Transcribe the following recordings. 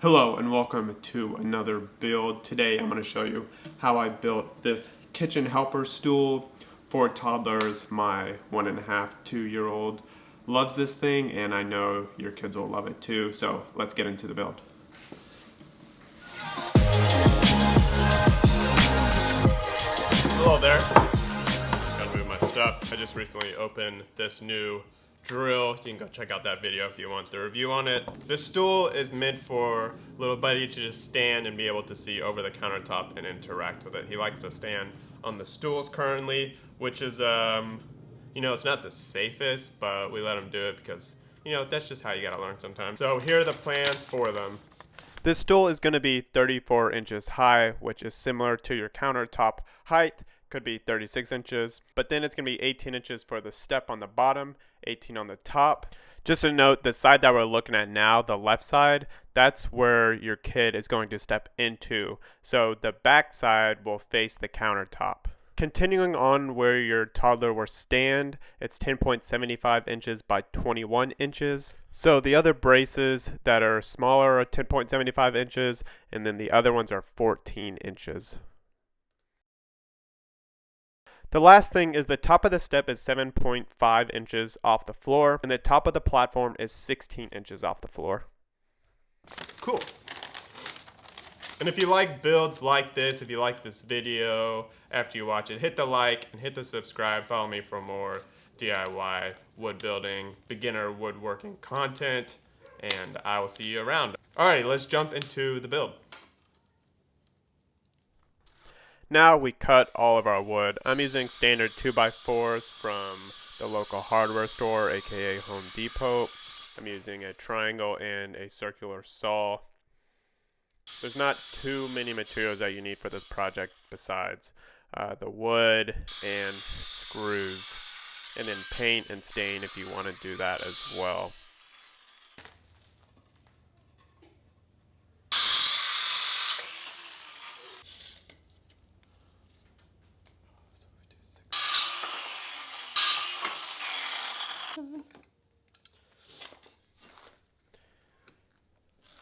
Hello and welcome to another build. Today I'm going to show you how I built this kitchen helper stool for toddlers. My 1.5, 2-year-old loves this thing and I know your kids will love it too. So let's get into the build. Hello there. Gotta move my stuff. I just recently opened this new drill. You can go check out that video if you want the review on it. This stool is meant for little buddy to just stand and be able to see over the countertop and interact with it. He likes to stand on the stools currently, which is, it's not the safest, but we let him do it because, that's just how you gotta learn sometimes. So here are the plans for them. This stool is going to be 34 inches high, which is similar to your countertop height. Could be 36 inches, but then it's going to be 18 inches for the step on the bottom, 18 on the top. Just a note, the side that we're looking at now, the left side, that's where your kid is going to step into. So the back side will face the countertop. Continuing on where your toddler will stand, it's 10.75 inches by 21 inches. So the other braces that are smaller are 10.75 inches, and then the other ones are 14 inches. The last thing is the top of the step is 7.5 inches off the floor, and the top of the platform is 16 inches off the floor. Cool. And if you like builds like this, if you like this video, after you watch it, hit the like and hit the subscribe. Follow me for more DIY wood building, beginner woodworking content, and I will see you around. Alrighty, let's jump into the build. Now we cut all of our wood. I'm using standard 2x4s from the local hardware store, aka Home Depot. I'm using a triangle and a circular saw. There's not too many materials that you need for this project besides the wood and screws, and then paint and stain if you want to do that as well.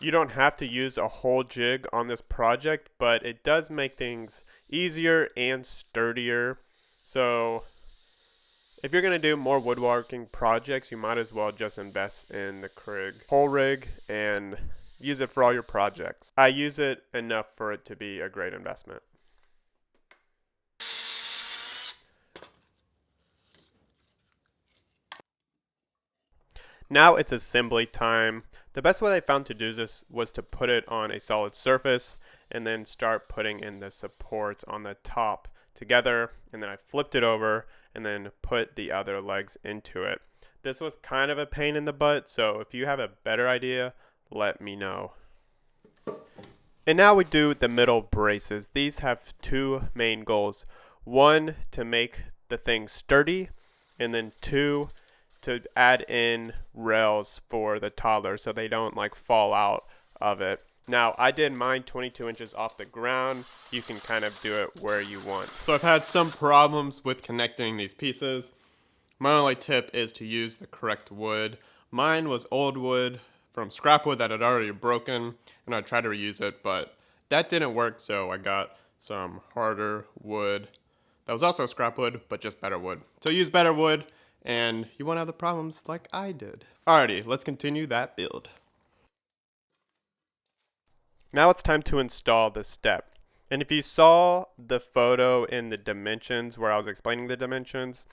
You don't have to use a whole jig on this project, but it does make things easier and sturdier. So if you're going to do more woodworking projects, you might as well just invest in the Krig whole rig and use it for all your projects. I use it enough for it to be a great investment. Now it's assembly time. The best way I found to do this was to put it on a solid surface and then start putting in the supports on the top together, and then I flipped it over and then put the other legs into it. This was kind of a pain in the butt, so if you have a better idea, let me know. And now we do the middle braces. These have two main goals. One, to make the thing sturdy, and then two, to add in rails for the toddler so they don't fall out of it. Now I did mine 22 inches off the ground. You can kind of do it where you want. So I've had some problems with connecting these pieces. My only tip is to use the correct wood. Mine was old wood from scrap wood that had already broken, and I tried to reuse it, but that didn't work, so I got some harder wood that was also scrap wood, but just better wood. So use better wood, and you won't have the problems like I did. Alrighty, let's continue that build. Now it's time to install the step. And if you saw the photo in the dimensions where I was explaining the dimensions,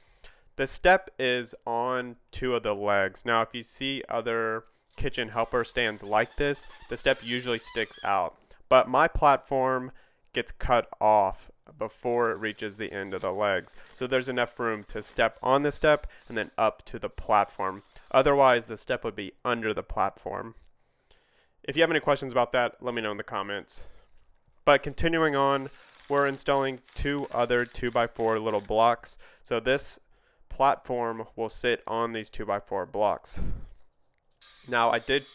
the step is on two of the legs. Now if you see other kitchen helper stands like this, the step usually sticks out. But my platform gets cut off before it reaches the end of the legs. So there's enough room to step on the step and then up to the platform. Otherwise, the step would be under the platform. If you have any questions about that, let me know in the comments. But continuing on, we're installing two other 2x4 little blocks. So this platform will sit on these 2x4 blocks. Now I did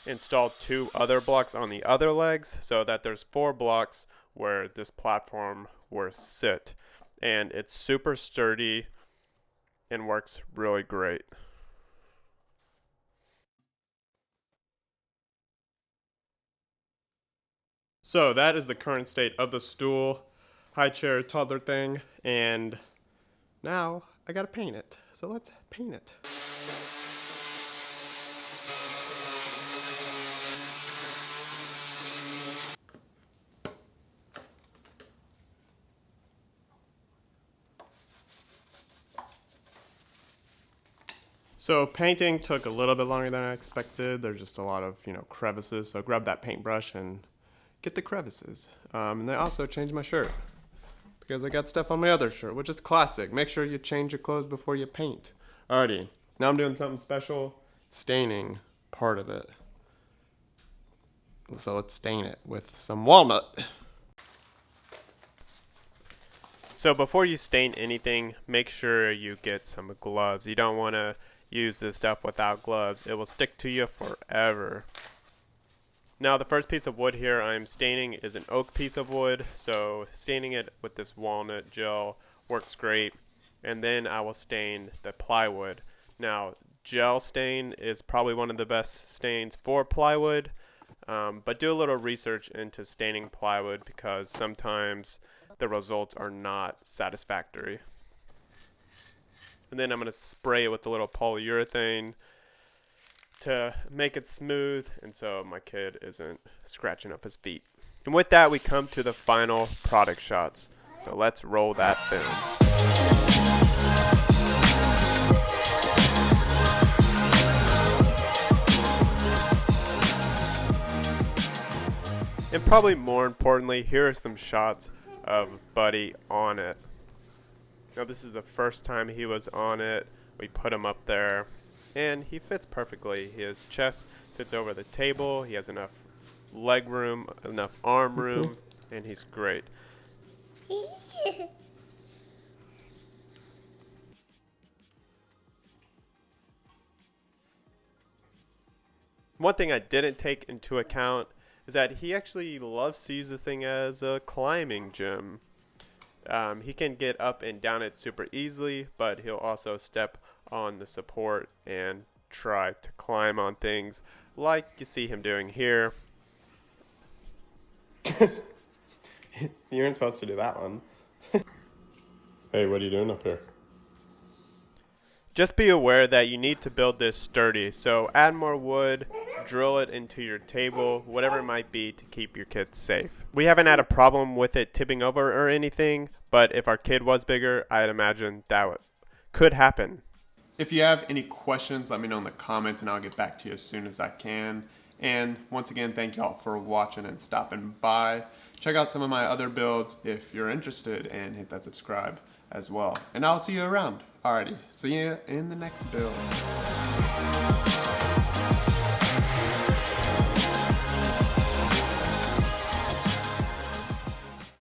install two other blocks on the other legs so that there's 4 blocks where this platform will sit, and it's super sturdy and works really great. So that is the current state of the stool, high chair, toddler thing, and now I gotta paint it. So let's paint it. So painting took a little bit longer than I expected. There's just a lot of, crevices. So grab that paintbrush and get the crevices. And I also changed my shirt because I got stuff on my other shirt, which is classic. Make sure you change your clothes before you paint. Alrighty, now I'm doing something special, staining part of it. So let's stain it with some walnut. So before you stain anything, make sure you get some gloves. You don't want to use this stuff without gloves. It will stick to you forever. Now the first piece of wood here I'm staining is an oak piece of wood, so staining it with this walnut gel works great. And then I will stain the plywood. Now gel stain is probably one of the best stains for plywood, but do a little research into staining plywood because sometimes the results are not satisfactory. And then I'm going to spray it with a little polyurethane to make it smooth and so my kid isn't scratching up his feet. And with that, we come to the final product shots. So let's roll that film. And probably more importantly, here are some shots of Buddy on it. Now this is the first time he was on it. We put him up there and he fits perfectly. His chest sits over the table. He has enough leg room, enough arm room, and he's great. One thing I didn't take into account is that he actually loves to use this thing as a climbing gym. He can get up and down it super easily, but he'll also step on the support and try to climb on things like you see him doing here. You weren't supposed to do that one. Hey, what are you doing up here? Just be aware that you need to build this sturdy, so add more wood, drill it into your table, whatever it might be to keep your kids safe. We haven't had a problem with it tipping over or anything, but if our kid was bigger, I'd imagine that could happen. If you have any questions, let me know in the comments and I'll get back to you as soon as I can. And once again, thank you all for watching and stopping by. Check out some of my other builds if you're interested and hit that subscribe as well. And I'll see you around. Alrighty, see you in the next build.